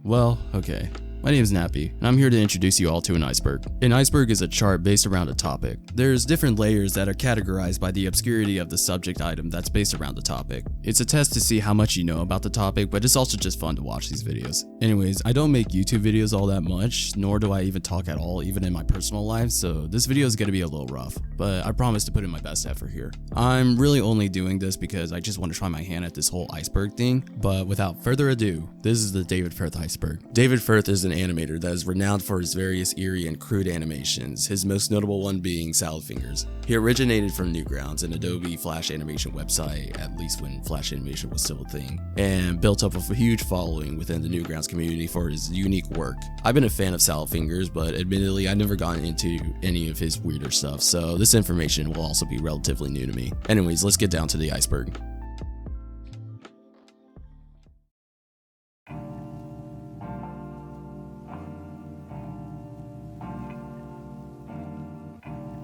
Well, okay. My name is Nappy, and I'm here to introduce you all to an iceberg. An iceberg is a chart based around a topic. There's different layers that are categorized by the obscurity of the subject item that's based around the topic. It's a test to see how much you know about the topic, but it's also just fun to watch these videos. Anyways, I don't make YouTube videos all that much, nor do I even talk at all, even in my personal life, so this video is going to be a little rough, but I promise to put in my best effort here. I'm really only doing this because I just want to try my hand at this whole iceberg thing, but without further ado, this is the David Firth Iceberg. David Firth is an animator that is renowned for his various eerie and crude animations, his most notable one being Salad Fingers. He originated from Newgrounds, an Adobe Flash animation website, at least when Flash animation was still a thing, and built up a huge following within the Newgrounds community for his unique work. I've been a fan of Salad Fingers, but admittedly I've never gotten into any of his weirder stuff, so this information will also be relatively new to me. Anyways, let's get down to the iceberg.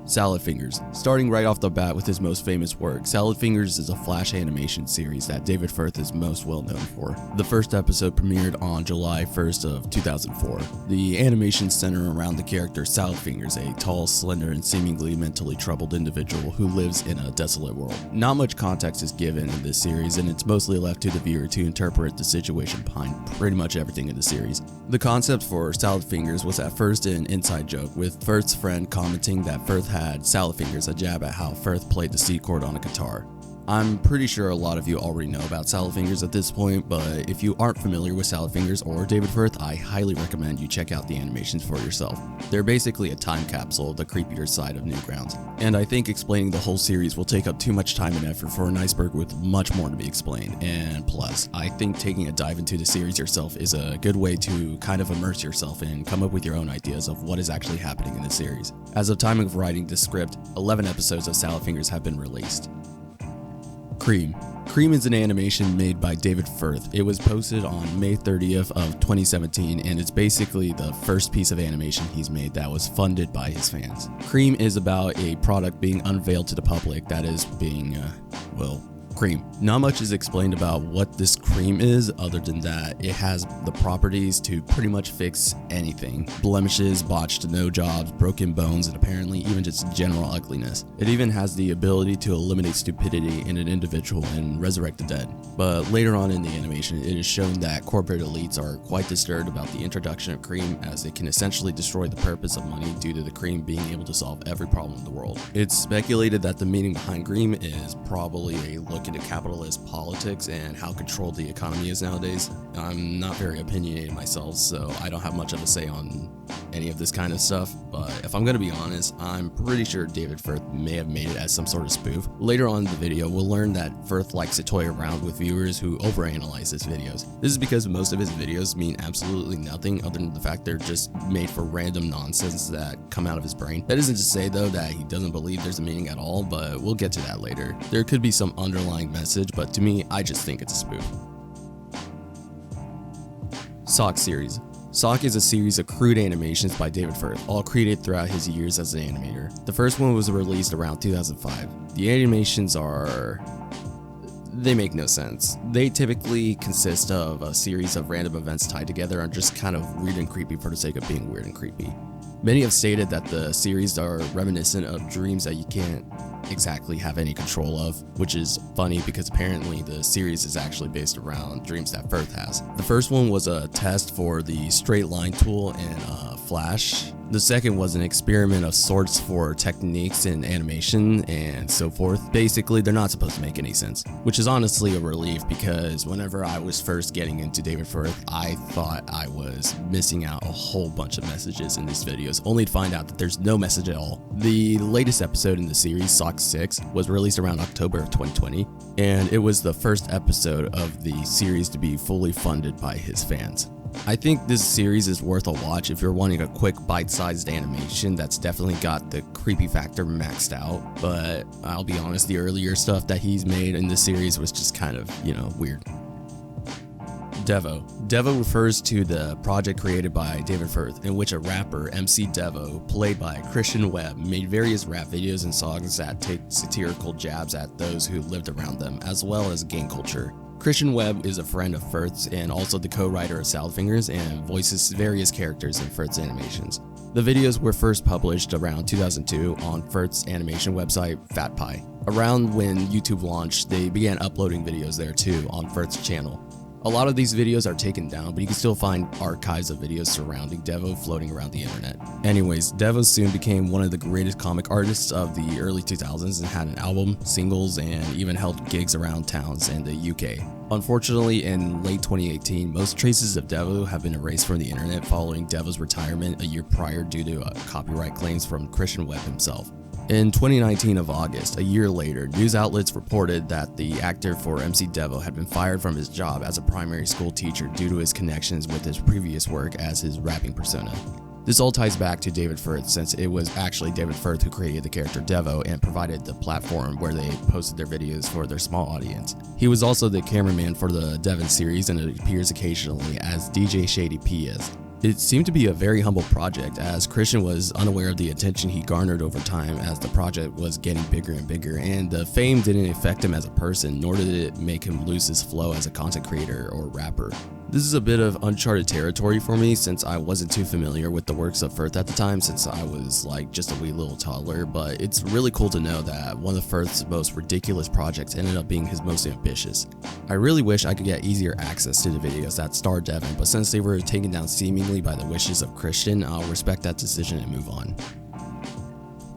Salad Fingers. Starting right off the bat with his most famous work, Salad Fingers is a Flash animation series that David Firth is most well known for. The first episode premiered on July 1st of 2004. The animation center around the character Salad Fingers, a tall, slender, and seemingly mentally troubled individual who lives in a desolate world. Not much context is given in this series, and it's mostly left to the viewer to interpret the situation behind pretty much everything in the series. The concept for Salad Fingers was at first an inside joke, with Firth's friend commenting that Firth had Salad Fingers a jab at how Firth played the C chord on a guitar. I'm pretty sure a lot of you already know about Salad Fingers at this point, but if you aren't familiar with Salad Fingers or David Firth, I highly recommend you check out the animations for yourself. They're basically a time capsule of the creepier side of Newgrounds, and I think explaining the whole series will take up too much time and effort for an iceberg with much more to be explained, and plus, I think taking a dive into the series yourself is a good way to kind of immerse yourself and come up with your own ideas of what is actually happening in the series. As of time of writing this script, 11 episodes of Salad Fingers have been released. Cream. Cream is an animation made by David Firth. It was posted on May 30th of 2017, and it's basically the first piece of animation he's made that was funded by his fans. Cream is about a product being unveiled to the public that is being, cream. Not much is explained about what this cream is other than that it has the properties to pretty much fix anything. Blemishes, botched no jobs, broken bones, and apparently even just general ugliness. It even has the ability to eliminate stupidity in an individual and resurrect the dead. But later on in the animation, it is shown that corporate elites are quite disturbed about the introduction of cream, as it can essentially destroy the purpose of money due to the cream being able to solve every problem in the world. It's speculated that the meaning behind cream is probably a look into capitalist politics and how controlled the economy is nowadays. I'm not very opinionated myself, so I don't have much of a say on any of this kind of stuff, but if I'm gonna be honest, I'm pretty sure David Firth may have made it as some sort of spoof. Later on in the video, we'll learn that Firth likes to toy around with viewers who overanalyze his videos. This is because most of his videos mean absolutely nothing other than the fact they're just made for random nonsense that come out of his brain. That isn't to say though that he doesn't believe there's a meaning at all, but we'll get to that later. There could be some underlying message, but to me, I just think it's a spoof. Sock series. Sock is a series of crude animations by David Firth, all created throughout his years as an animator. The first one was released around 2005. The animations they make no sense. They typically consist of a series of random events tied together and just kind of weird and creepy for the sake of being weird and creepy. Many have stated that the series are reminiscent of dreams that you can't exactly have any control of, which is funny because apparently the series is actually based around dreams that Firth has. The first one was a test for the straight line tool in Flash. The second was an experiment of sorts for techniques in animation and so forth. Basically, they're not supposed to make any sense, which is honestly a relief because whenever I was first getting into David Firth, I thought I was missing out a whole bunch of messages in these videos, only to find out that there's no message at all. The latest episode in the series, Sock 6, was released around October of 2020, and it was the first episode of the series to be fully funded by his fans. I think this series is worth a watch if you're wanting a quick bite-sized animation that's definitely got the creepy factor maxed out, but I'll be honest, the earlier stuff that he's made in this series was just kind of, weird. Devo. Devo refers to the project created by David Firth, in which a rapper, MC Devo, played by Christian Webb, made various rap videos and songs that take satirical jabs at those who lived around them, as well as gang culture. Christian Webb is a friend of Firth's and also the co-writer of Salad Fingers and voices various characters in Firth's animations. The videos were first published around 2002 on Firth's animation website, FatPie. Around when YouTube launched, they began uploading videos there too on Firth's channel. A lot of these videos are taken down, but you can still find archives of videos surrounding Devo floating around the internet. Anyways, Devo soon became one of the greatest comic artists of the early 2000s and had an album, singles, and even held gigs around towns in the UK. Unfortunately, in late 2018, most traces of Devo have been erased from the internet following Devo's retirement a year prior due to copyright claims from Christian Webb himself. In 2019 of August, a year later, news outlets reported that the actor for MC Devo had been fired from his job as a primary school teacher due to his connections with his previous work as his rapping persona. This all ties back to David Firth, since it was actually David Firth who created the character Devo and provided the platform where they posted their videos for their small audience. He was also the cameraman for the Devon series and appears occasionally as DJ Shady P.S. It seemed to be a very humble project, as Christian was unaware of the attention he garnered over time as the project was getting bigger and bigger, and the fame didn't affect him as a person, nor did it make him lose his flow as a content creator or rapper. This is a bit of uncharted territory for me, since I wasn't too familiar with the works of Firth at the time, since I was like just a wee little toddler, but it's really cool to know that one of Firth's most ridiculous projects ended up being his most ambitious. I really wish I could get easier access to the videos that starred Devon, but since they were taken down seemingly by the wishes of Christian, I'll respect that decision and move on.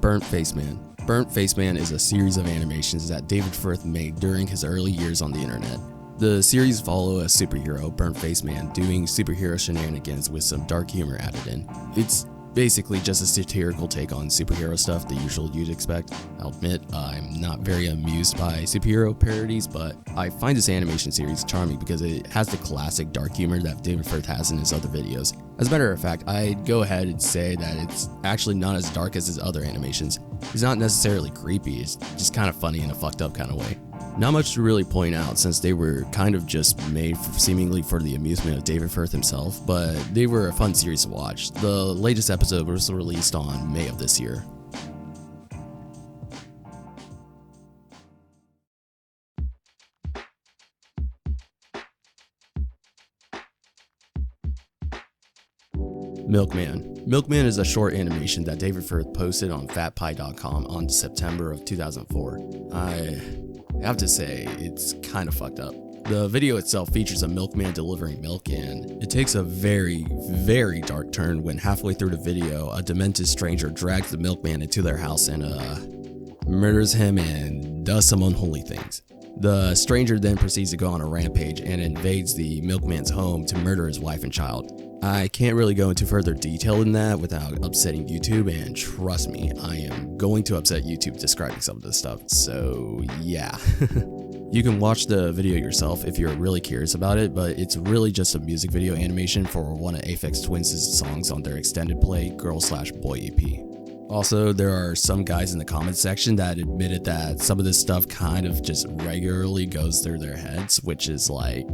Burnt Face Man. Burnt Face Man is a series of animations that David Firth made during his early years on the internet. The series follow a superhero, Burnt Face Man, doing superhero shenanigans with some dark humor added in. It's basically just a satirical take on superhero stuff, the usual you'd expect. I'll admit, I'm not very amused by superhero parodies, but I find this animation series charming because it has the classic dark humor that David Firth has in his other videos. As a matter of fact, I'd go ahead and say that it's actually not as dark as his other animations. It's not necessarily creepy, it's just kind of funny in a fucked up kind of way. Not much to really point out, since they were kind of just made seemingly for the amusement of David Firth himself, but they were a fun series to watch. The latest episode was released on May of this year. Milkman. Milkman is a short animation that David Firth posted on fatpie.com on September of 2004. I have to say, it's kind of fucked up. The video itself features a milkman delivering milk, and it takes a very, very dark turn when halfway through the video, a demented stranger drags the milkman into their house and murders him and does some unholy things. The stranger then proceeds to go on a rampage and invades the milkman's home to murder his wife and child. I can't really go into further detail than that without upsetting YouTube, and trust me, I am going to upset YouTube describing some of this stuff, so yeah. You can watch the video yourself if you're really curious about it, but it's really just a music video animation for one of Aphex Twins' songs on their extended play Girl/Boy EP. Also, there are some guys in the comments section that admitted that some of this stuff kind of just regularly goes through their heads, which is like,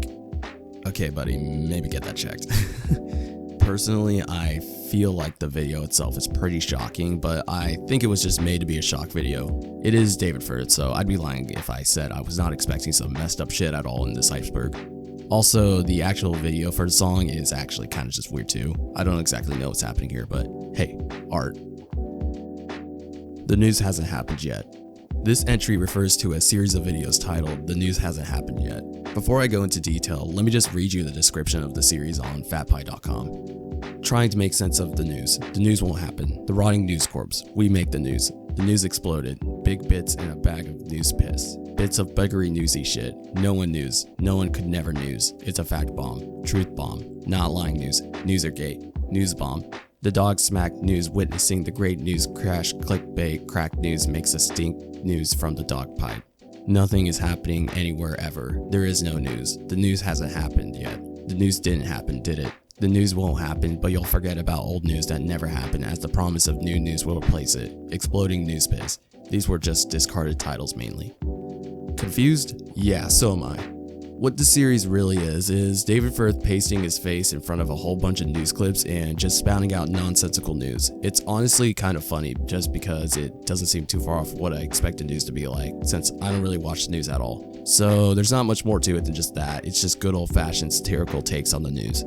okay buddy, maybe get that checked. Personally, I feel like the video itself is pretty shocking, but I think it was just made to be a shock video. It is David Firth, so I'd be lying if I said I was not expecting some messed up shit at all in this iceberg. Also, the actual video for the song is actually kind of just weird too. I don't exactly know what's happening here, but hey, art. The news hasn't happened yet. This entry refers to a series of videos titled The News Hasn't Happened Yet. Before I go into detail, let me just read you the description of the series on fatpie.com. Trying to make sense of the news. The news won't happen. The rotting news corpse. We make the news. The news exploded. Big bits in a bag of news piss. Bits of buggery newsy shit. No one news. No one could never news. It's a fact bomb. Truth bomb. Not lying news. Newsergate. News bomb. The dog smack news witnessing the great news crash. Clickbait. Crack news makes a stink news from the dog pipe. Nothing is happening anywhere ever. There is no news. The news hasn't happened yet. The news didn't happen, did it? The news won't happen, but you'll forget about old news that never happened, as the promise of new news will replace it. Exploding news piss. These were just discarded titles mainly. Confused? Yeah, so am I. What the series really is David Firth pasting his face in front of a whole bunch of news clips and just spouting out nonsensical news. It's honestly kind of funny just because it doesn't seem too far off what I expect the news to be like, since I don't really watch the news at all. So there's not much more to it than just that. It's just good old-fashioned satirical takes on the news.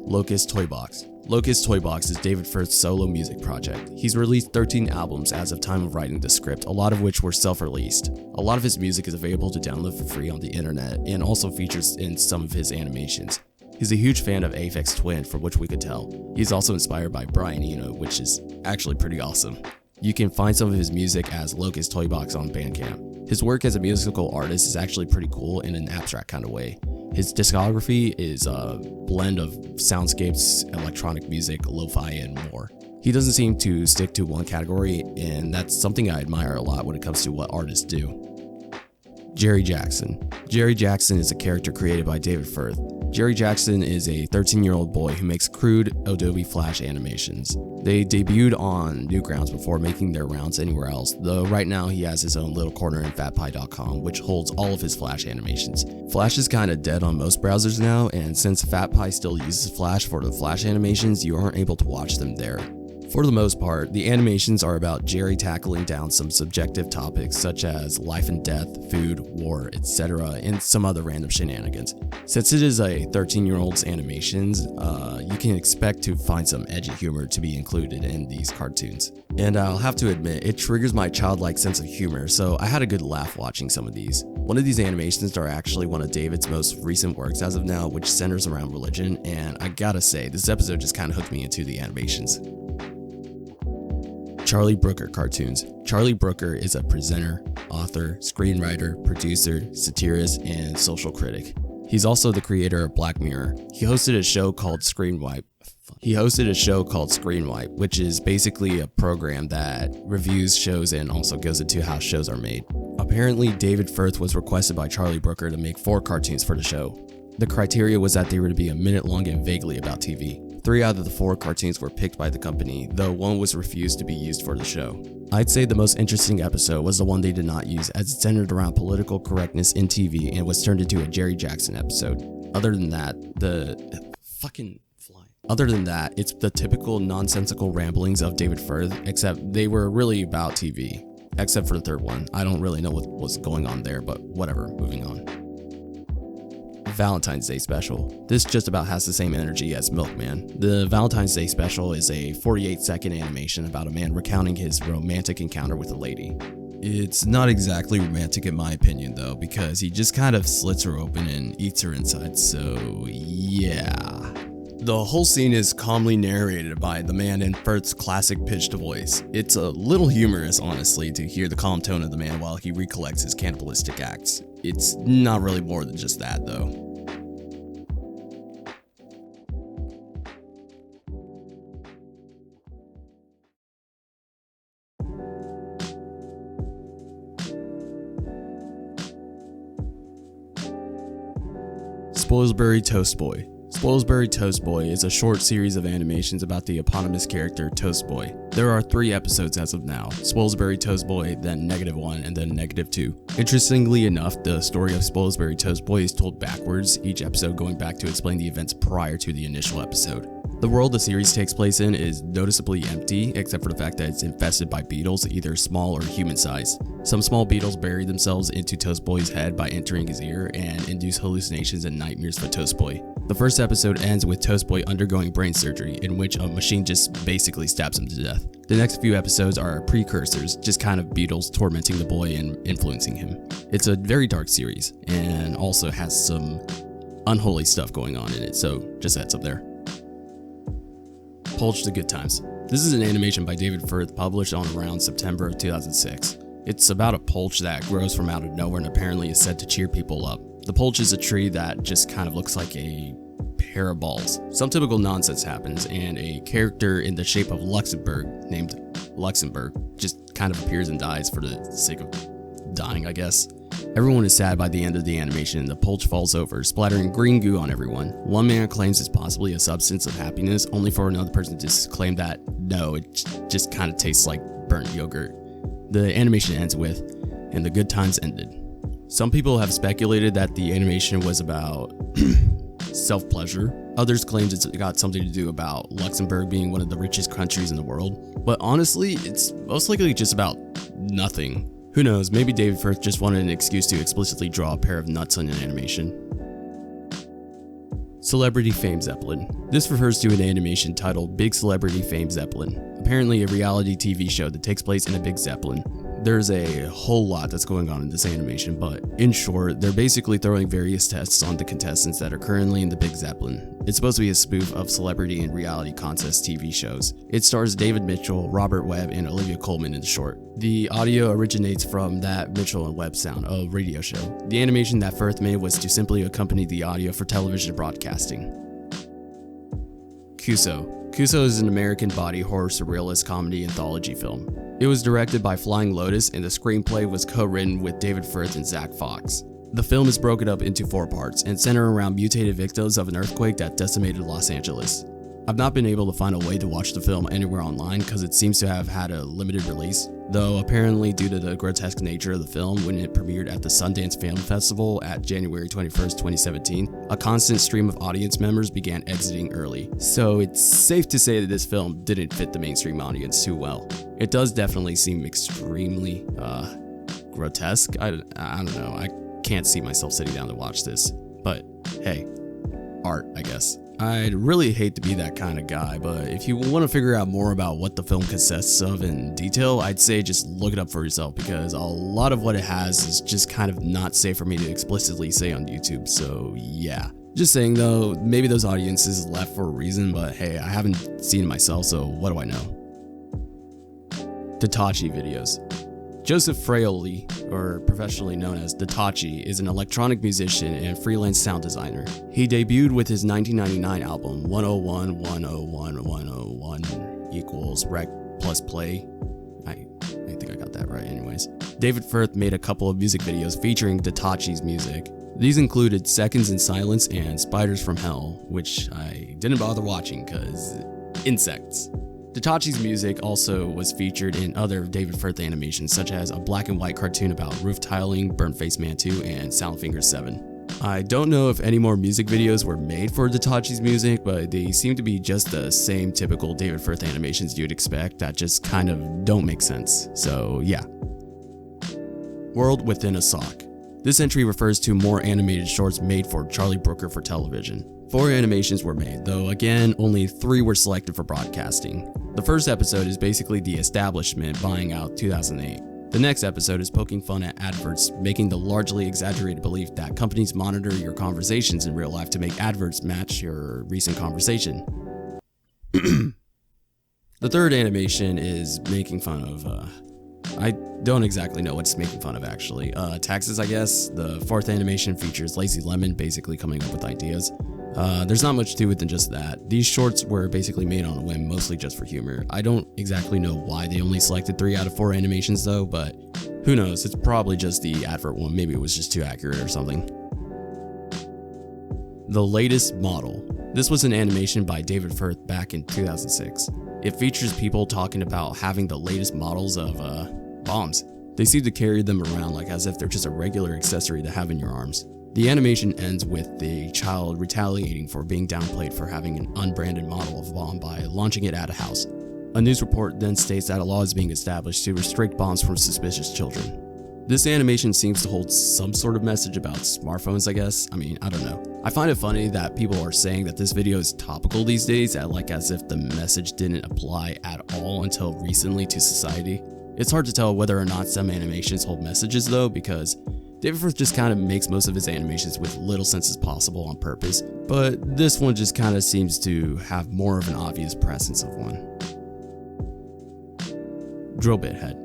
Locust Toy Box. Locust Toy Box is David Firth's solo music project. He's released 13 albums as of time of writing the script, a lot of which were self-released. A lot of his music is available to download for free on the internet and also features in some of his animations. He's a huge fan of Aphex Twin, from which we could tell. He's also inspired by Brian Eno, which is actually pretty awesome. You can find some of his music as Locust Toy Box on Bandcamp. His work as a musical artist is actually pretty cool in an abstract kind of way. His discography is a blend of soundscapes, electronic music, lo-fi, and more. He doesn't seem to stick to one category, and that's something I admire a lot when it comes to what artists do. Jerry Jackson. Jerry Jackson is a character created by David Firth. Jerry Jackson is a 13-year-old boy who makes crude Adobe Flash animations. They debuted on Newgrounds before making their rounds anywhere else, though right now he has his own little corner in fatpie.com, which holds all of his Flash animations. Flash is kinda dead on most browsers now, and since FatPie still uses Flash for the Flash animations, you aren't able to watch them there. For the most part, the animations are about Jerry tackling down some subjective topics such as life and death, food, war, etc., and some other random shenanigans. Since it is a 13-year-old's animations, you can expect to find some edgy humor to be included in these cartoons. And I'll have to admit, it triggers my childlike sense of humor, so I had a good laugh watching some of these. One of these animations are actually one of David's most recent works as of now, which centers around religion, and I gotta say, this episode just kinda hooked me into the animations. Charlie Brooker cartoons. Charlie Brooker is a presenter, author, screenwriter, producer, satirist, and social critic. He's also the creator of Black Mirror. He hosted a show called Screenwipe, which is basically a program that reviews shows and also goes into how shows are made. Apparently, David Firth was requested by Charlie Brooker to make 4 cartoons for the show. The criteria was that they were to be a minute long and vaguely about TV. 3 out of the 4 cartoons were picked by the company, though 1 was refused to be used for the show. I'd say the most interesting episode was the one they did not use, as it centered around political correctness in TV and was turned into a Jerry Jackson episode. Other than that, it's the typical nonsensical ramblings of David Firth, except they were really about TV. Except for the 3rd one. I don't really know what was going on there, but whatever, moving on. Valentine's Day Special. This just about has the same energy as Milkman. The Valentine's Day Special is a 48-second animation about a man recounting his romantic encounter with a lady. It's not exactly romantic in my opinion though, because he just kind of slits her open and eats her inside, so yeah. The whole scene is calmly narrated by the man in Firth's classic pitched voice. It's a little humorous, honestly, to hear the calm tone of the man while he recollects his cannibalistic acts. It's not really more than just that, though. Spoilsbury Toast Boy. Spoilsbury Toast Boy is a short series of animations about the eponymous character Toast Boy. There are 3 episodes as of now: Spoilsbury Toast Boy, then -1, and then -2. Interestingly enough, the story of Spoilsbury Toast Boy is told backwards, each episode going back to explain the events prior to the initial episode. The world the series takes place in is noticeably empty, except for the fact that it's infested by beetles, either small or human-sized. Some small beetles bury themselves into Toast Boy's head by entering his ear and induce hallucinations and nightmares for Toast Boy. The first episode ends with Toast Boy undergoing brain surgery, in which a machine just basically stabs him to death. The next few episodes are precursors, just kind of beetles tormenting the boy and influencing him. It's a very dark series, and also has some unholy stuff going on in it, so just heads up there. Polch the Good Times. This is an animation by David Firth published on around September of 2006. It's about a polch that grows from out of nowhere and apparently is said to cheer people up. The polch is a tree that just kind of looks like a pair of balls. Some typical nonsense happens, and a character in the shape of Luxembourg, named Luxembourg, just kind of appears and dies for the sake of dying, I guess. Everyone is sad by the end of the animation, and the polch falls over, splattering green goo on everyone. One man claims it's possibly a substance of happiness, only for another person to claim that no, it just kind of tastes like burnt yogurt. The animation ends with, "and the good times ended." Some people have speculated that the animation was about self-pleasure. Others claimed it's got something to do about Luxembourg being one of the richest countries in the world. But honestly, it's most likely just about nothing. Who knows, maybe David Firth just wanted an excuse to explicitly draw a pair of nuts on an animation. Celebrity Fame Zeppelin. This refers to an animation titled Big Celebrity Fame Zeppelin, apparently a reality TV show that takes place in a big zeppelin. There's a whole lot that's going on in this animation, but in short, they're basically throwing various tests on the contestants that are currently in the Big Zeppelin. It's supposed to be a spoof of celebrity and reality contest TV shows. It stars David Mitchell, Robert Webb, and Olivia Colman in the short. The audio originates from that Mitchell and Webb sound, a radio show. The animation that Firth made was to simply accompany the audio for television broadcasting. Kuso. Kuso is an American body horror surrealist comedy anthology film. It was directed by Flying Lotus, and the screenplay was co-written with David Firth and Zach Fox. The film is broken up into 4 parts and center around mutated victims of an earthquake that decimated Los Angeles. I've not been able to find a way to watch the film anywhere online because it seems to have had a limited release, though apparently due to the grotesque nature of the film when it premiered at the Sundance Film Festival at January 21st, 2017, a constant stream of audience members began exiting early. So it's safe to say that this film didn't fit the mainstream audience too well. It does definitely seem extremely grotesque. I don't know, I can't see myself sitting down to watch this, but hey, art, I guess. I'd really hate to be that kind of guy, but if you want to figure out more about what the film consists of in detail, I'd say just look it up for yourself, because a lot of what it has is just kind of not safe for me to explicitly say on YouTube, so yeah. Just saying though, maybe those audiences left for a reason, but hey, I haven't seen it myself, so what do I know? Datachi videos. Joseph Fraioli, or professionally known as Datachi, is an electronic musician and freelance sound designer. He debuted with his 1999 album 101 101 101 equals rec plus play. I think I got that right anyways. David Firth made a couple of music videos featuring Datachi's music. These included Seconds in Silence and Spiders from Hell, which I didn't bother watching because insects. Datachi's music also was featured in other David Firth animations, such as a black and white cartoon about roof tiling, Burnt Face Man 2, and Silent Fingers 7. I don't know if any more music videos were made for Datachi's music, but they seem to be just the same typical David Firth animations you'd expect that just kind of don't make sense. So yeah. World Within a Sock. This entry refers to more animated shorts made for Charlie Brooker for television. 4 animations were made, though again, only 3 were selected for broadcasting. The first episode is basically the establishment buying out 2008. The next episode is poking fun at adverts, making the largely exaggerated belief that companies monitor your conversations in real life to make adverts match your recent conversation. The third animation is making fun of, I don't exactly know what it's making fun of actually. Taxes, I guess. The 4th animation features Lazy Lemon basically coming up with ideas. There's not much to it than just that. These shorts were basically made on a whim, mostly just for humor. I don't exactly know why they only selected 3 out of 4 animations though, but who knows, it's probably just the advert one, maybe it was just too accurate or something. The Latest Model. This was an animation by David Firth back in 2006. It features people talking about having the latest models of, bombs. They seem to carry them around like as if they're just a regular accessory to have in your arms. The animation ends with the child retaliating for being downplayed for having an unbranded model of bomb by launching it at a house. A news report then states that a law is being established to restrict bombs from suspicious children. This animation seems to hold some sort of message about smartphones, I guess. I mean, I don't know. I find it funny that people are saying that this video is topical these days, as if the message didn't apply at all until recently to society. It's hard to tell whether or not some animations hold messages though, because David Firth just kind of makes most of his animations with little sense as possible on purpose, but this one just kind of seems to have more of an obvious presence of one. Drillbit Head.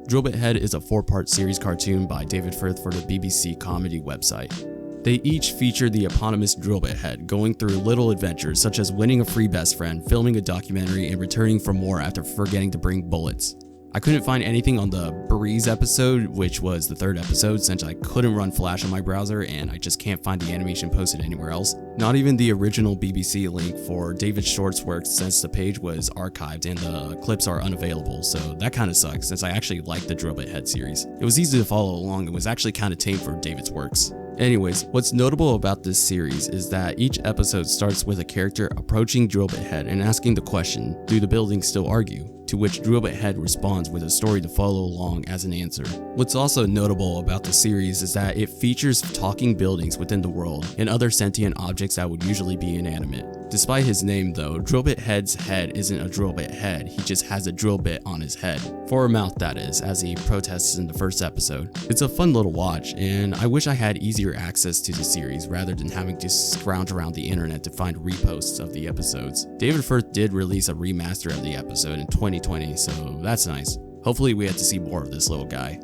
Drillbit Head is a 4-part series cartoon by David Firth for the BBC comedy website. They each feature the eponymous Drillbit Head going through little adventures such as winning a free best friend, filming a documentary, and returning from war after forgetting to bring bullets. I couldn't find anything on the Breeze episode, which was the third episode, since I couldn't run Flash on my browser and I just can't find the animation posted anywhere else. Not even the original BBC link for David Short's work, since the page was archived and the clips are unavailable, so that kind of sucks since I actually liked the Drillbit Head series. It was easy to follow along and was actually kind of tame for David's works. Anyways, what's notable about this series is that each episode starts with a character approaching Drillbit Head and asking the question, do the buildings still argue? To which Drillbit Head responds with a story to follow along as an answer. What's also notable about the series is that it features talking buildings within the world and other sentient objects that would usually be inanimate. Despite his name though, Drillbit Head's head isn't a drillbit head, he just has a drill bit on his head. For a mouth, that is, as he protests in the first episode. It's a fun little watch, and I wish I had easier access to the series rather than having to scrounge around the internet to find reposts of the episodes. David Firth did release a remaster of the episode in 2020, so that's nice. Hopefully we get to see more of this little guy.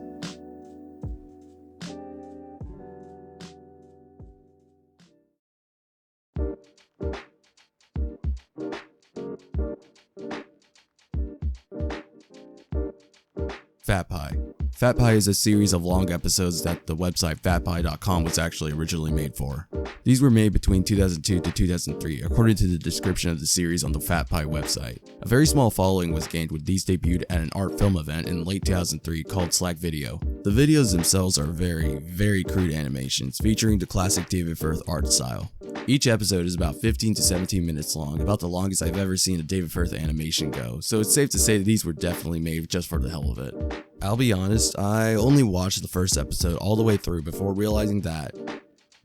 Fat Pie. Fat Pie is a series of long episodes that the website fatpie.com was actually originally made for. These were made between 2002 to 2003, according to the description of the series on the Fat Pie website. A very small following was gained when these debuted at an art film event in late 2003 called Slack Video. The videos themselves are very crude animations, featuring the classic David Firth art style. Each episode is about 15 to 17 minutes long, about the longest I've ever seen a David Firth animation go, so it's safe to say that these were definitely made just for the hell of it. I'll be honest, I only watched the first episode all the way through before realizing that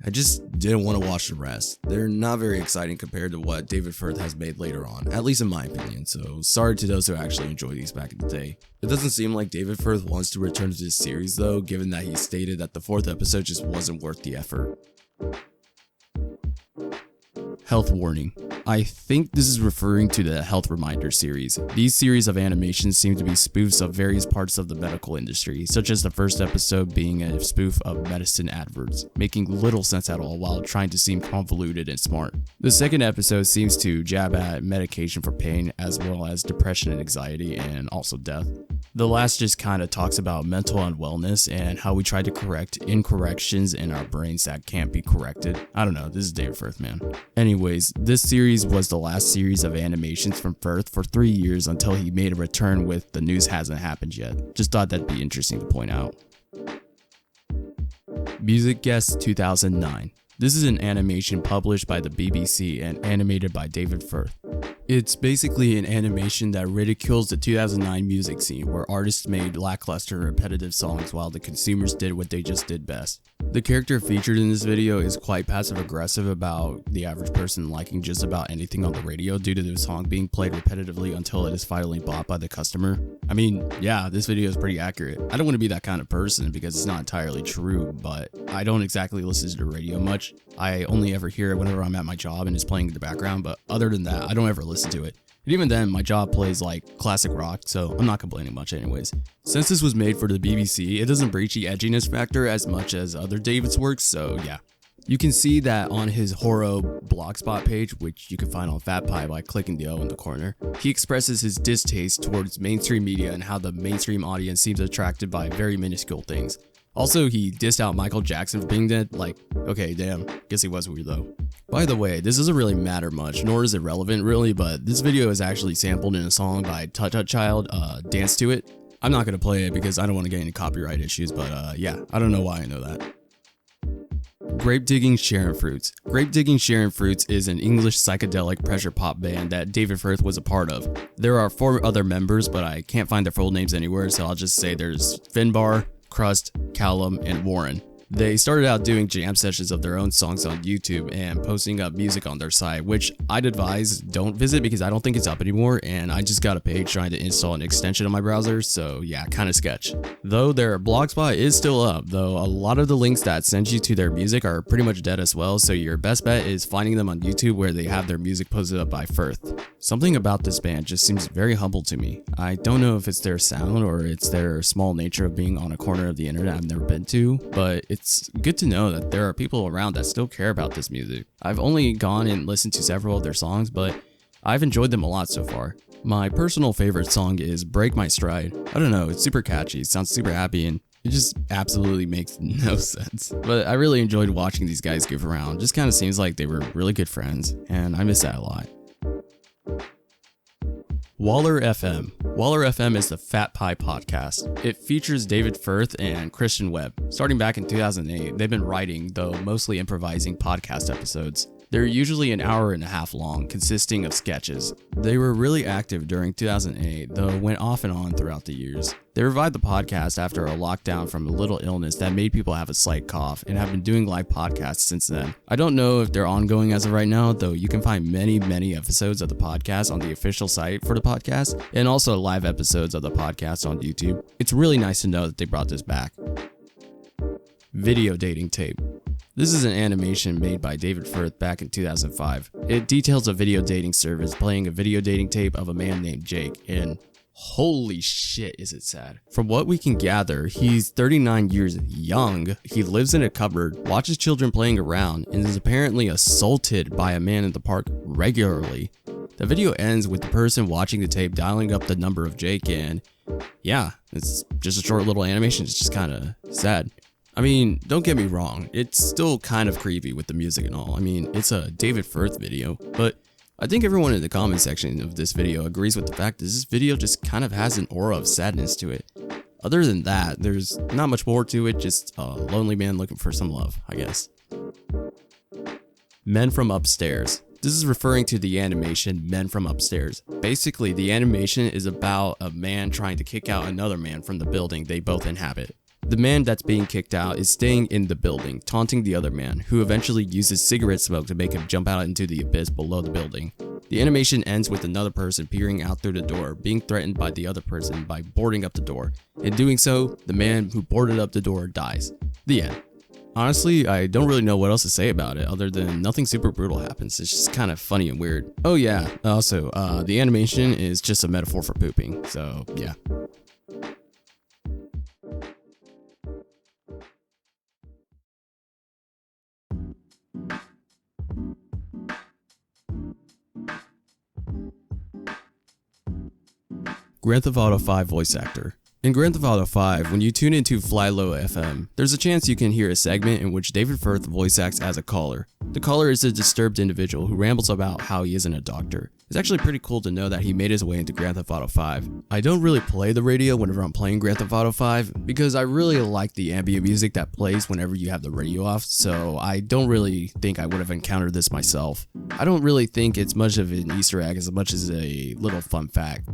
I just didn't want to watch the rest. They're not very exciting compared to what David Firth has made later on, at least in my opinion, so sorry to those who actually enjoyed these back in the day. It doesn't seem like David Firth wants to return to this series though, given that he stated that the fourth episode just wasn't worth the effort. Health warning. I think this is referring to the Health Reminder series. These series of animations seem to be spoofs of various parts of the medical industry, such as the first episode being a spoof of medicine adverts, making little sense at all while trying to seem convoluted and smart. The second episode seems to jab at medication for pain as well as depression and anxiety and also death. The last just kind of talks about mental unwellness and how we try to correct incorrections in our brains that can't be corrected. I don't know, this is David Firth, man. Anyways, this series was the last series of animations from Firth for 3 years until he made a return with The News Hasn't Happened Yet. Just thought that'd be interesting to point out. Music Guest 2009. This is an animation published by the BBC and animated by David Firth. It's basically an animation that ridicules the 2009 music scene where artists made lackluster repetitive songs while the consumers did what they just did best. The character featured in this video is quite passive aggressive about the average person liking just about anything on the radio due to the song being played repetitively until it is finally bought by the customer. I mean, yeah, this video is pretty accurate. I don't want to be that kind of person because it's not entirely true, but I don't exactly listen to the radio much. I only ever hear it whenever I'm at my job and it's playing in the background, but other than that, I don't ever listen to it. And even then, my job plays like classic rock, so I'm not complaining much anyways. Since this was made for the BBC, it doesn't breach the edginess factor as much as other David's works, so yeah. You can see that on his Horo blogspot page, which you can find on Fat Pie by clicking the O in the corner. He expresses his distaste towards mainstream media and how the mainstream audience seems attracted by very minuscule things. Also, he dissed out Michael Jackson for being dead. Like, okay, damn, guess he was weird though. By the way, this doesn't really matter much, nor is it relevant really, but this video is actually sampled in a song by Tut Tut Child, Dance to It. I'm not gonna play it because I don't want to get any copyright issues, but yeah, I don't know why I know that. Grape Digging Sharon Fruits. Grape Digging Sharon Fruits is an English psychedelic pressure pop band that David Firth was a part of. There are 4 other members, but I can't find their full names anywhere, so I'll just say there's Finbar, Crust, Callum, and Warren. They started out doing jam sessions of their own songs on YouTube and posting up music on their site, which I'd advise don't visit because I don't think it's up anymore, and I just got a page trying to install an extension on my browser, so yeah, kinda sketch. Though their blogspot is still up, though a lot of the links that send you to their music are pretty much dead as well, so your best bet is finding them on YouTube where they have their music posted up by Firth. Something about this band just seems very humble to me. I don't know if it's their sound or it's their small nature of being on a corner of the internet I've never been to, but it's good to know that there are people around that still care about this music. I've only gone and listened to several of their songs, but I've enjoyed them a lot so far. My personal favorite song is Break My Stride. I don't know, it's super catchy, it sounds super happy, and it just absolutely makes no sense. But I really enjoyed watching these guys goof around. Just kind of seems like they were really good friends, and I miss that a lot. Waller FM. Waller FM is the Fat Pie podcast. It features David Firth and Christian Webb. Starting back in 2008, they've been writing, though mostly improvising, podcast episodes. They're usually an hour and a half long, consisting of sketches. They were really active during 2008, though went off and on throughout the years. They revived the podcast after a lockdown from a little illness that made people have a slight cough, and have been doing live podcasts since then. I don't know if they're ongoing as of right now, though you can find many episodes of the podcast on the official site for the podcast, and also live episodes of the podcast on YouTube. It's really nice to know that they brought this back. Video dating tape. This is an animation made by David Firth back in 2005. It details a video dating service playing a video dating tape of a man named Jake, and holy shit is it sad. From what we can gather, he's 39 years young, he lives in a cupboard, watches children playing around, and is apparently assaulted by a man in the park regularly. The video ends with the person watching the tape dialing up the number of Jake, and yeah, it's just a short little animation. It's just kind of sad. I mean, don't get me wrong, it's still kind of creepy with the music and all. I mean, it's a David Firth video, but I think everyone in the comment section of this video agrees with the fact that this video just kind of has an aura of sadness to it. Other than that, there's not much more to it, just a lonely man looking for some love, I guess. Men from Upstairs. This is referring to the animation Men from Upstairs. Basically, the animation is about a man trying to kick out another man from the building they both inhabit. The man that's being kicked out is staying in the building, taunting the other man, who eventually uses cigarette smoke to make him jump out into the abyss below the building. The animation ends with another person peering out through the door, being threatened by the other person by boarding up the door. In doing so, the man who boarded up the door dies. The end. Honestly, I don't really know what else to say about it other than nothing super brutal happens. It's just kind of funny and weird. Oh yeah, also, the animation is just a metaphor for pooping, so yeah. Grand Theft Auto 5 voice actor. In Grand Theft Auto 5, when you tune into Fly Low FM, there's a chance you can hear a segment in which David Firth voice acts as a caller. The caller is a disturbed individual who rambles about how he isn't a doctor. It's actually pretty cool to know that he made his way into Grand Theft Auto 5. I don't really play the radio whenever I'm playing Grand Theft Auto 5 because I really like the ambient music that plays whenever you have the radio off, so I don't really think I would have encountered this myself. I don't really think it's much of an Easter egg as much as a little fun fact.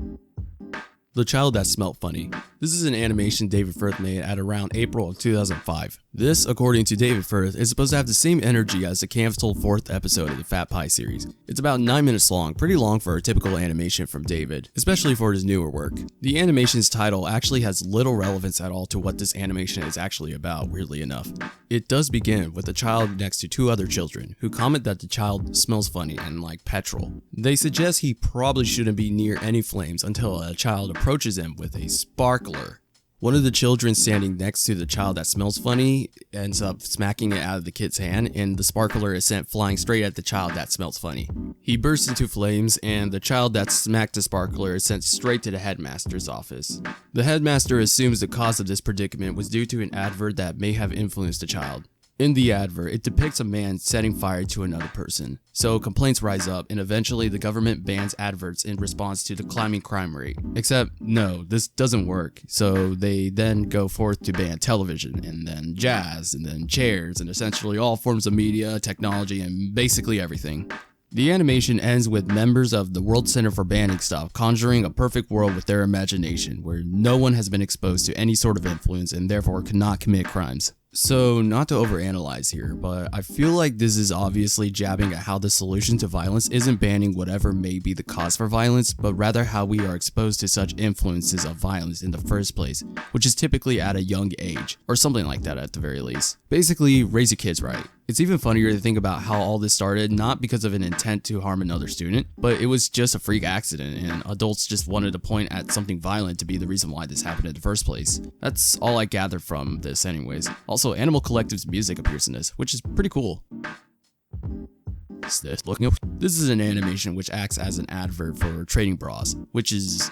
The Child That Smelt Funny. This is an animation David Firth made at around April of 2005. This, according to David Firth, is supposed to have the same energy as the canceled 4th episode of the Fat Pie series. It's about 9 minutes long, pretty long for a typical animation from David, especially for his newer work. The animation's title actually has little relevance at all to what this animation is actually about, weirdly enough. It does begin with a child next to 2 other children, who comment that the child smells funny and like petrol. They suggest he probably shouldn't be near any flames until a child approaches him with a sparkler. One of the children standing next to the child that smells funny ends up smacking it out of the kid's hand, and the sparkler is sent flying straight at the child that smells funny. He bursts into flames, and the child that smacked the sparkler is sent straight to the headmaster's office. The headmaster assumes the cause of this predicament was due to an advert that may have influenced the child. In the advert, it depicts a man setting fire to another person. So complaints rise up, and eventually the government bans adverts in response to the climbing crime rate. Except, no, this doesn't work. So they then go forth to ban television, and then jazz, and then chairs, and essentially all forms of media, technology, and basically everything. The animation ends with members of the World Center for Banning Stuff conjuring a perfect world with their imagination, where no one has been exposed to any sort of influence and therefore cannot commit crimes. So, not to overanalyze here, but I feel like this is obviously jabbing at how the solution to violence isn't banning whatever may be the cause for violence, but rather how we are exposed to such influences of violence in the first place, which is typically at a young age, or something like that at the very least. Basically, raise your kids right. It's even funnier to think about how all this started not because of an intent to harm another student, but it was just a freak accident and adults just wanted to point at something violent to be the reason why this happened in the first place. That's all I gathered from this anyways. Also, Animal Collective's music appears in this, which is pretty cool. is this? Looking up. This is an animation which acts as an advert for training bras, which is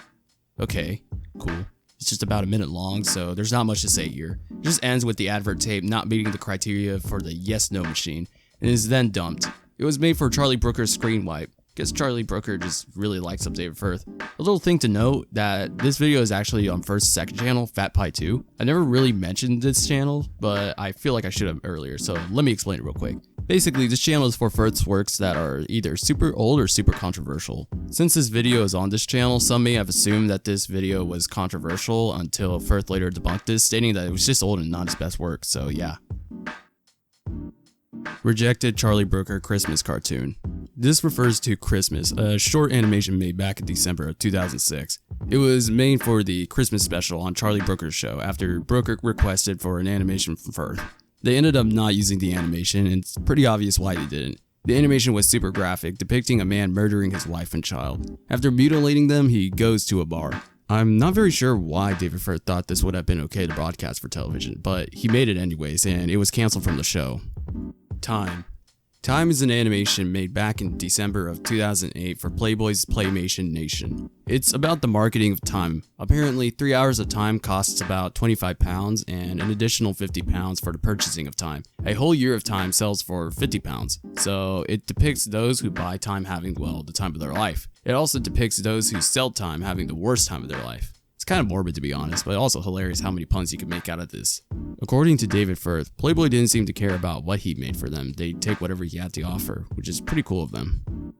okay, cool. It's just about a minute long, so there's not much to say here. It just ends with the advert tape not meeting the criteria for the yes-no machine, and is then dumped. It was made for Charlie Brooker's screen wipe. Guess Charlie Brooker just really likes up David Firth. A little thing to note that this video is actually on Firth's second channel, Fat Pie 2. I never really mentioned this channel, but I feel like I should have earlier, so let me explain it real quick. Basically, this channel is for Firth's works that are either super old or super controversial. Since this video is on this channel, some may have assumed that this video was controversial until Firth later debunked this, stating that it was just old and not his best work, so yeah. Rejected Charlie Brooker Christmas cartoon. This refers to Christmas, a short animation made back in December of 2006. It was made for the Christmas special on Charlie Brooker's show after Brooker requested for an animation from Firth. They ended up not using the animation, and it's pretty obvious why they didn't. The animation was super graphic, depicting a man murdering his wife and child. After mutilating them, he goes to a bar. I'm not very sure why David Firth thought this would have been okay to broadcast for television, but he made it anyways, and it was canceled from the show. Time. Time is an animation made back in December of 2008 for Playboy's Playmation Nation. It's about the marketing of time. Apparently, 3 hours of time costs about £25 and an additional £50 for the purchasing of time. A whole year of time sells for £50, so it depicts those who buy time having, well, the time of their life. It also depicts those who sell time having the worst time of their life. It's kind of morbid to be honest, but also hilarious how many puns you can make out of this. According to David Firth, Playboy didn't seem to care about what he made for them. They'd take whatever he had to offer, which is pretty cool of them.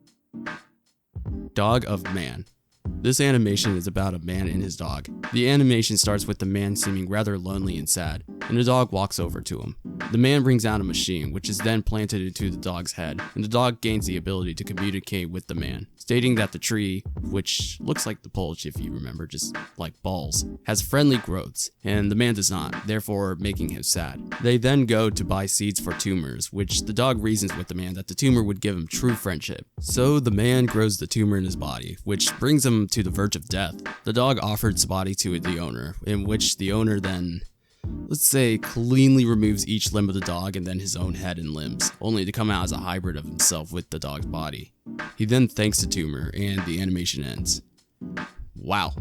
Dog of Man. This animation is about a man and his dog. The animation starts with the man seeming rather lonely and sad, and the dog walks over to him. The man brings out a machine, which is then planted into the dog's head, and the dog gains the ability to communicate with the man, stating that the tree, which looks like the Polish if you remember, just like balls, has friendly growths, and the man does not, therefore making him sad. They then go to buy seeds for tumors, which the dog reasons with the man that the tumor would give him true friendship. So the man grows the tumor in his body, which brings him to the verge of death. The dog offered its body to the owner, in which the owner then, let's say, cleanly removes each limb of the dog and then his own head and limbs, only to come out as a hybrid of himself with the dog's body. He then thanks the tumor, and the animation ends. Wow.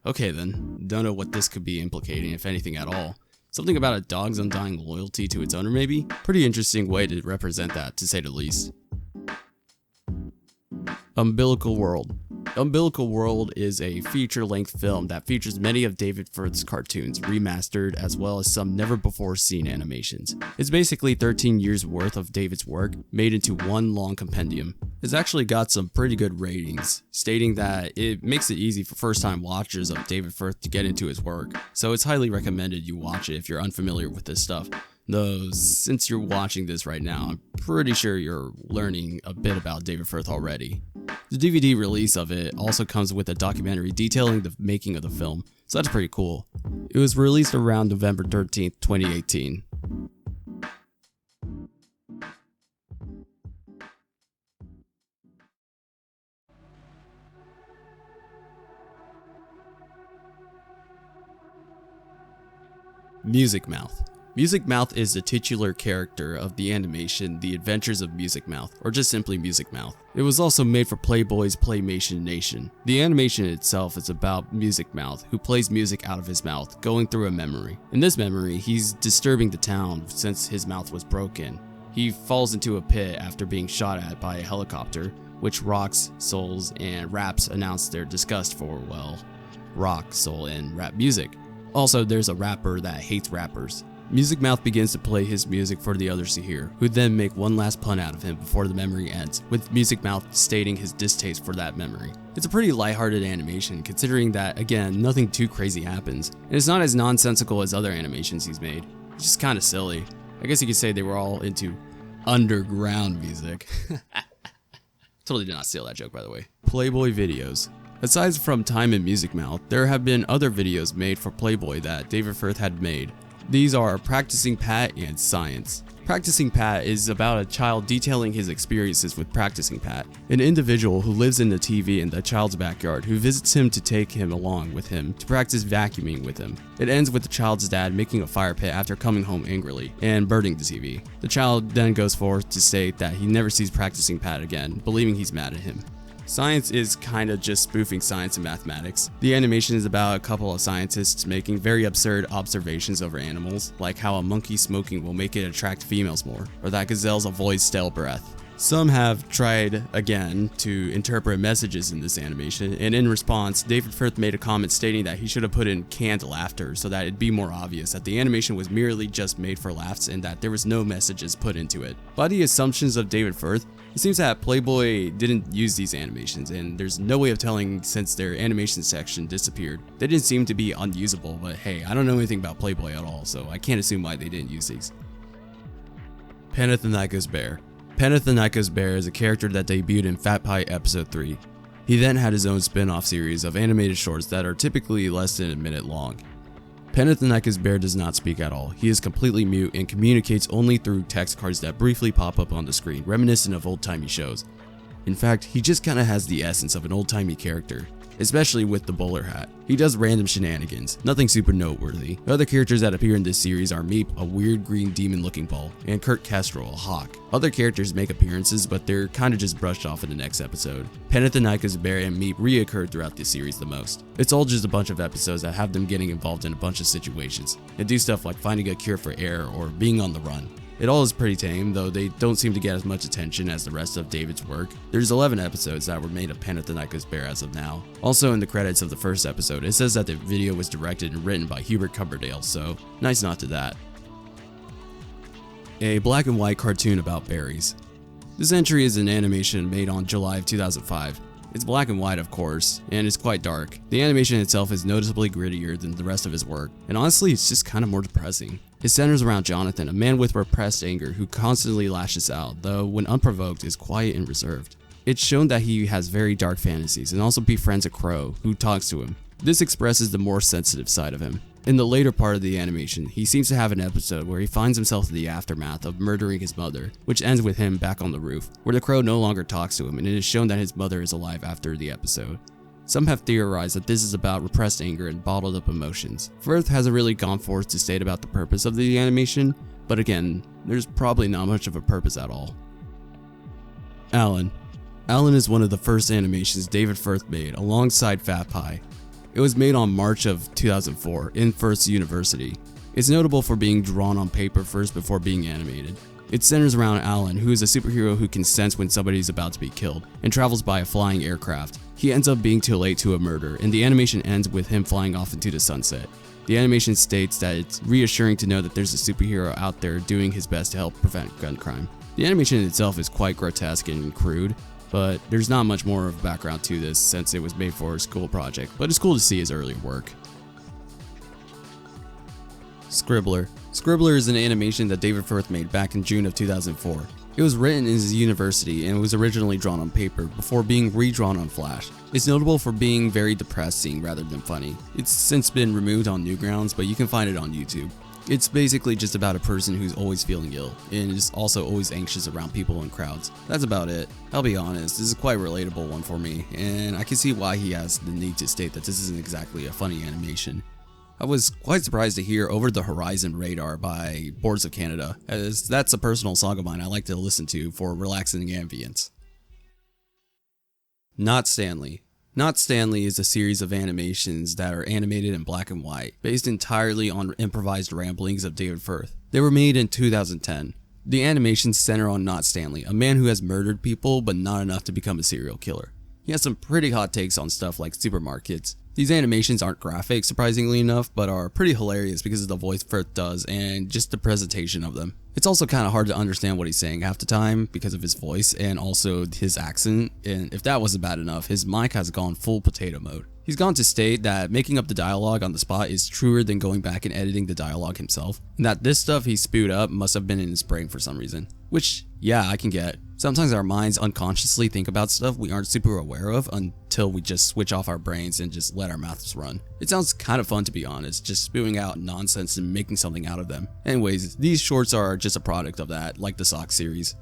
Okay then. Don't know what this could be implicating, if anything at all. Something about a dog's undying loyalty to its owner, maybe? Pretty interesting way to represent that, to say the least. Umbilical World. Umbilical World is a feature-length film that features many of David Firth's cartoons, remastered, as well as some never-before-seen animations. It's basically 13 years worth of David's work, made into one long compendium. It's actually got some pretty good ratings, stating that it makes it easy for first-time watchers of David Firth to get into his work, so it's highly recommended you watch it if you're unfamiliar with this stuff. Though, since you're watching this right now, I'm pretty sure you're learning a bit about David Firth already. The DVD release of it also comes with a documentary detailing the making of the film, so that's pretty cool. It was released around November 13th, 2018. Music Mouth. Music Mouth is the titular character of the animation The Adventures of Music Mouth, or just simply Music Mouth. It was also made for Playboy's Playmation Nation. The animation itself is about Music Mouth, who plays music out of his mouth, going through a memory. In this memory, he's disturbing the town since his mouth was broken. He falls into a pit after being shot at by a helicopter, which rocks, souls, and raps announce their disgust for, well, rock, soul, and rap music. Also, there's a rapper that hates rappers. Music Mouth begins to play his music for the others to hear, who then make one last pun out of him before the memory ends, with Music Mouth stating his distaste for that memory. It's a pretty lighthearted animation, considering that, again, nothing too crazy happens, and it's not as nonsensical as other animations he's made. It's just kinda silly. I guess you could say they were all into underground music. Totally did not steal that joke, by the way. Playboy videos. Aside from Time and Music Mouth, there have been other videos made for Playboy that David Firth had made. These are Practicing Pat and Science. Practicing Pat is about a child detailing his experiences with Practicing Pat, an individual who lives in the TV in the child's backyard who visits him to take him along with him to practice vacuuming with him. It ends with the child's dad making a fire pit after coming home angrily and burning the TV. The child then goes forth to state that he never sees Practicing Pat again, believing he's mad at him. Science is kinda just spoofing science and mathematics. The animation is about a couple of scientists making very absurd observations over animals, like how a monkey smoking will make it attract females more, or that gazelles avoid stale breath. Some have tried again to interpret messages in this animation, and in response, David Firth made a comment stating that he should have put in canned laughter so that it'd be more obvious that the animation was merely just made for laughs and that there was no messages put into it. By the assumptions of David Firth, it seems that Playboy didn't use these animations, and there's no way of telling since their animation section disappeared. They didn't seem to be unusable, but hey, I don't know anything about Playboy at all, so I can't assume why they didn't use these. Penneth the Nyko's Bear. Penneth the Nyko's Bear is a character that debuted in Fat Pie Episode 3. He then had his own spin-off series of animated shorts that are typically less than a minute long. Penneth the Nyko's Bear does not speak at all. He is completely mute and communicates only through text cards that briefly pop up on the screen, reminiscent of old-timey shows. In fact, he just kinda has the essence of an old-timey character, especially with the bowler hat. He does random shenanigans, nothing super noteworthy. The other characters that appear in this series are Meep, a weird green demon-looking ball, and Kurt Kestrel, a hawk. Other characters make appearances, but they're kinda just brushed off in the next episode. Penneth the Nyko's Bear and Meep reoccurred throughout this series the most. It's all just a bunch of episodes that have them getting involved in a bunch of situations, and do stuff like finding a cure for air or being on the run. It all is pretty tame, though they don't seem to get as much attention as the rest of David's work. There's 11 episodes that were made of Penneth the Nyko's Bear as of now. Also in the credits of the first episode, it says that the video was directed and written by Hubert Cumberdale, so nice nod to that. A black and white cartoon about berries. This entry is an animation made on July of 2005. It's black and white, of course, and it's quite dark. The animation itself is noticeably grittier than the rest of his work, and honestly, it's just kind of more depressing. It centers around Jonathan, a man with repressed anger who constantly lashes out, though when unprovoked is quiet and reserved. It's shown that he has very dark fantasies and also befriends a crow who talks to him. This expresses the more sensitive side of him. In the later part of the animation, he seems to have an episode where he finds himself in the aftermath of murdering his mother, which ends with him back on the roof, where the crow no longer talks to him, and it is shown that his mother is alive after the episode. Some have theorized that this is about repressed anger and bottled up emotions. Firth hasn't really gone forth to state about the purpose of the animation, but again, there's probably not much of a purpose at all. Alan. Alan is one of the first animations David Firth made alongside Fat Pie. It was made on March of 2004 in Firth University. It's notable for being drawn on paper first before being animated. It centers around Alan, who is a superhero who can sense when somebody's about to be killed, and travels by a flying aircraft. He ends up being too late to a murder, and the animation ends with him flying off into the sunset. The animation states that it's reassuring to know that there's a superhero out there doing his best to help prevent gun crime. The animation itself is quite grotesque and crude, but there's not much more of background to this since it was made for a school project, but it's cool to see his earlier work. Scribbler. Scribbler is an animation that David Firth made back in June of 2004. It was written in his university and was originally drawn on paper before being redrawn on Flash. It's notable for being very depressing rather than funny. It's since been removed on Newgrounds, but you can find it on YouTube. It's basically just about a person who's always feeling ill and is also always anxious around people in crowds. That's about it. I'll be honest, this is quite a relatable one for me, and I can see why he has the need to state that this isn't exactly a funny animation. I was quite surprised to hear Over the Horizon Radar by Boards of Canada, as that's a personal song of mine I like to listen to for relaxing ambience. Not Stanley. Not Stanley is a series of animations that are animated in black and white, based entirely on improvised ramblings of David Firth. They were made in 2010. The animations center on Not Stanley, a man who has murdered people but not enough to become a serial killer. He has some pretty hot takes on stuff like supermarkets. These animations aren't graphic, surprisingly enough, but are pretty hilarious because of the voice Firth does and just the presentation of them. It's also kind of hard to understand what he's saying half the time because of his voice and also his accent, and if that wasn't bad enough, his mic has gone full potato mode. He's gone to state that making up the dialogue on the spot is truer than going back and editing the dialogue himself, and that this stuff he spewed up must have been in his brain for some reason. Which, yeah, I can get. Sometimes our minds unconsciously think about stuff we aren't super aware of until until we just switch off our brains and just let our mouths run. It sounds kind of fun, to be honest, just spewing out nonsense and making something out of them. Anyways, these shorts are just a product of that, like the Sock series.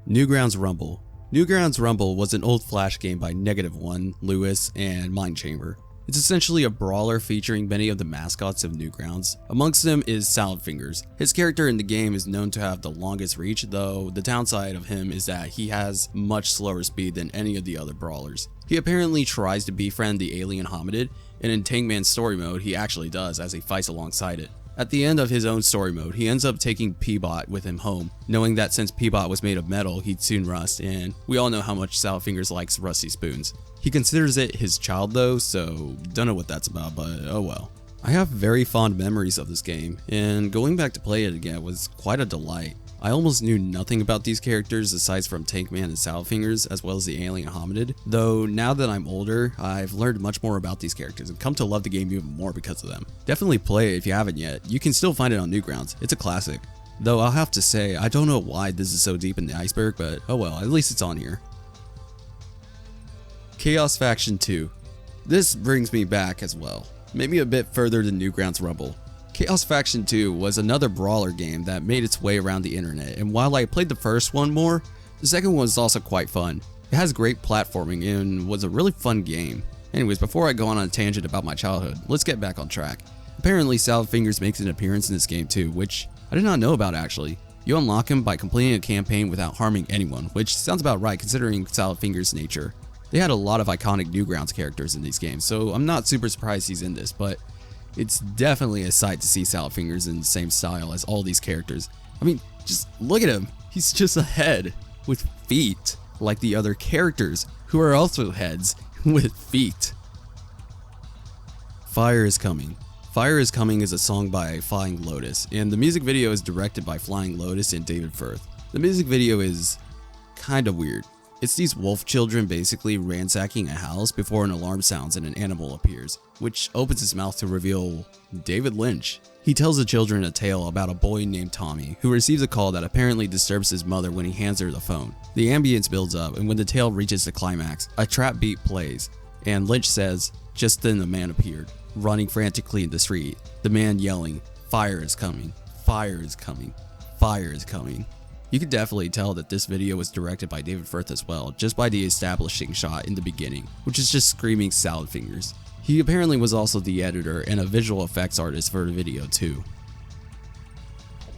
Newgrounds Rumble. Newgrounds Rumble was an old Flash game by -1, Lewis, and Mindchamber. It's essentially a brawler featuring many of the mascots of Newgrounds. Amongst them is Salad Fingers. His character in the game is known to have the longest reach, though the downside of him is that he has much slower speed than any of the other brawlers. He apparently tries to befriend the alien hominid, and in Tankman's story mode he actually does as he fights alongside it. At the end of his own story mode, he ends up taking P-Bot with him home, knowing that since P-Bot was made of metal, he'd soon rust, and we all know how much Salad Fingers likes rusty spoons. He considers it his child though, so don't know what that's about, but oh well. I have very fond memories of this game, and going back to play it again was quite a delight. I almost knew nothing about these characters aside from Tankman and Salad Fingers, as well as the alien hominid, though now that I'm older, I've learned much more about these characters and come to love the game even more because of them. Definitely play it if you haven't yet. You can still find it on Newgrounds. It's a classic. Though I'll have to say, I don't know why this is so deep in the iceberg, but oh well, at least it's on here. Chaos Faction 2. This brings me back as well, maybe a bit further than Newgrounds Rumble. Chaos Faction 2 was another brawler game that made its way around the internet, and while I played the first one more, the second one was also quite fun. It has great platforming and was a really fun game. Anyways, before I go on a tangent about my childhood, let's get back on track. Apparently Salad Fingers makes an appearance in this game too, which I did not know about actually. You unlock him by completing a campaign without harming anyone, which sounds about right considering Salad Fingers' nature. They had a lot of iconic Newgrounds characters in these games, so I'm not super surprised he's in this, but it's definitely a sight to see Salad Fingers in the same style as all these characters. I mean, just look at him. He's just a head with feet, like the other characters, who are also heads with feet. Fire is Coming. Fire is Coming is a song by Flying Lotus, and the music video is directed by Flying Lotus and David Firth. The music video is kinda weird. It's these wolf children basically ransacking a house before an alarm sounds and an animal appears, which opens his mouth to reveal David Lynch. He tells the children a tale about a boy named Tommy, who receives a call that apparently disturbs his mother when he hands her the phone. The ambience builds up, and when the tale reaches the climax, a trap beat plays, and Lynch says, "Just then the man appeared, running frantically in the street, the man yelling, 'Fire is coming, fire is coming, fire is coming.'" You could definitely tell that this video was directed by David Firth as well, just by the establishing shot in the beginning, which is just screaming Salad Fingers. He apparently was also the editor and a visual effects artist for the video too.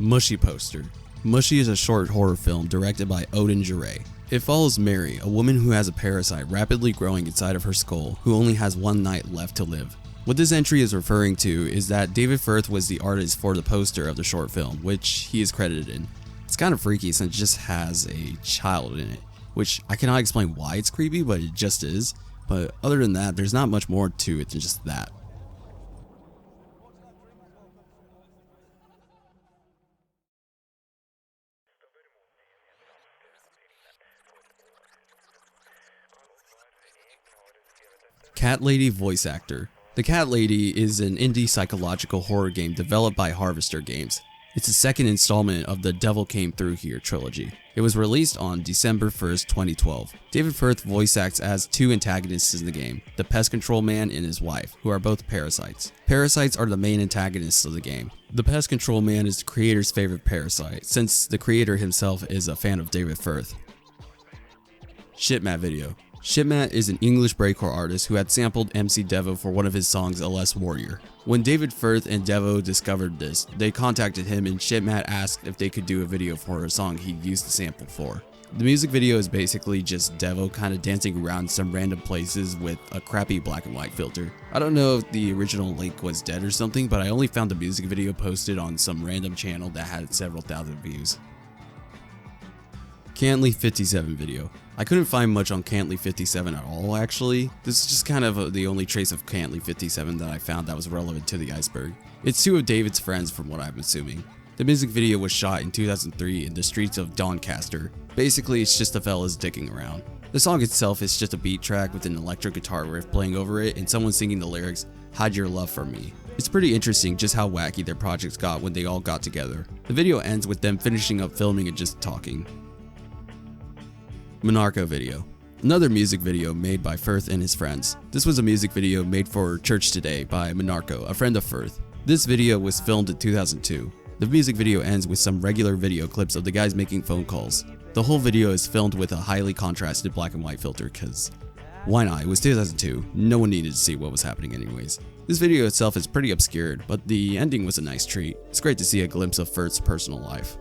Mushy Poster. Mushy is a short horror film directed by Odin Jarre. It follows Mary, a woman who has a parasite rapidly growing inside of her skull, who only has one night left to live. What this entry is referring to is that David Firth was the artist for the poster of the short film, which he is credited in. It's kind of freaky since it just has a child in it, which I cannot explain why it's creepy, but it just is. But other than that, there's not much more to it than just that. Cat Lady Voice Actor. The Cat Lady is an indie psychological horror game developed by Harvester Games. It's the second installment of the Devil Came Through Here trilogy. It was released on December 1st, 2012. David Firth voice acts as two antagonists in the game, the pest control man and his wife, who are both parasites. Parasites are the main antagonists of the game. The pest control man is the creator's favorite parasite, since the creator himself is a fan of David Firth. Shipmat video. Shipmat is an English breakcore artist who had sampled MC Devo for one of his songs, LS Warrior. When David Firth and Devo discovered this, they contacted him and Shipmat asked if they could do a video for a song he'd used the sample for. The music video is basically just Devo kinda dancing around some random places with a crappy black and white filter. I don't know if the original link was dead or something, but I only found the music video posted on some random channel that had several thousand views. Cantley 57 video. I couldn't find much on Cantley 57 at all actually. This is just kind of the only trace of Cantley 57 that I found that was relevant to the iceberg. It's two of David's friends from what I'm assuming. The music video was shot in 2003 in the streets of Doncaster. Basically it's just the fellas dicking around. The song itself is just a beat track with an electric guitar riff playing over it and someone singing the lyrics, "Hide your love from me." It's pretty interesting just how wacky their projects got when they all got together. The video ends with them finishing up filming and just talking. Monarcho video. Another music video made by Firth and his friends. This was a music video made for Church Today by Monarco, a friend of Firth. This video was filmed in 2002. The music video ends with some regular video clips of the guys making phone calls. The whole video is filmed with a highly contrasted black and white filter because why not? It was 2002. No one needed to see what was happening anyways. This video itself is pretty obscured, but the ending was a nice treat. It's great to see a glimpse of Firth's personal life.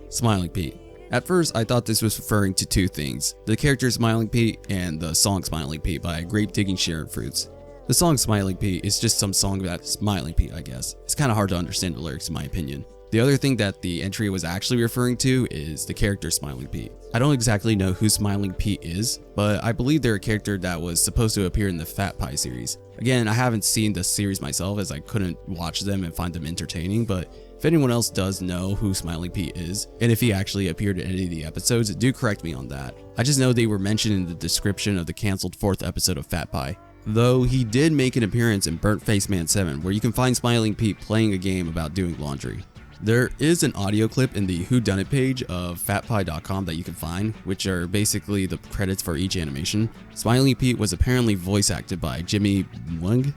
Smiling Pete. At first, I thought this was referring to two things, the character Smiling Pete and the song Smiling Pete by Grape Digging Sharon Fruits. The song Smiling Pete is just some song about Smiling Pete, I guess. It's kind of hard to understand the lyrics in my opinion. The other thing that the entry was actually referring to is the character Smiling Pete. I don't exactly know who Smiling Pete is, but I believe they're a character that was supposed to appear in the Fat Pie series. Again, I haven't seen the series myself as I couldn't watch them and find them entertaining, but if anyone else does know who Smiling Pete is, and if he actually appeared in any of the episodes, do correct me on that. I just know they were mentioned in the description of the cancelled 4th episode of Fat Pie. Though he did make an appearance in Burnt Face Man 7, where you can find Smiling Pete playing a game about doing laundry. There is an audio clip in the whodunit page of fatpie.com that you can find, which are basically the credits for each animation. Smiling Pete was apparently voice acted by Jimmy Wung.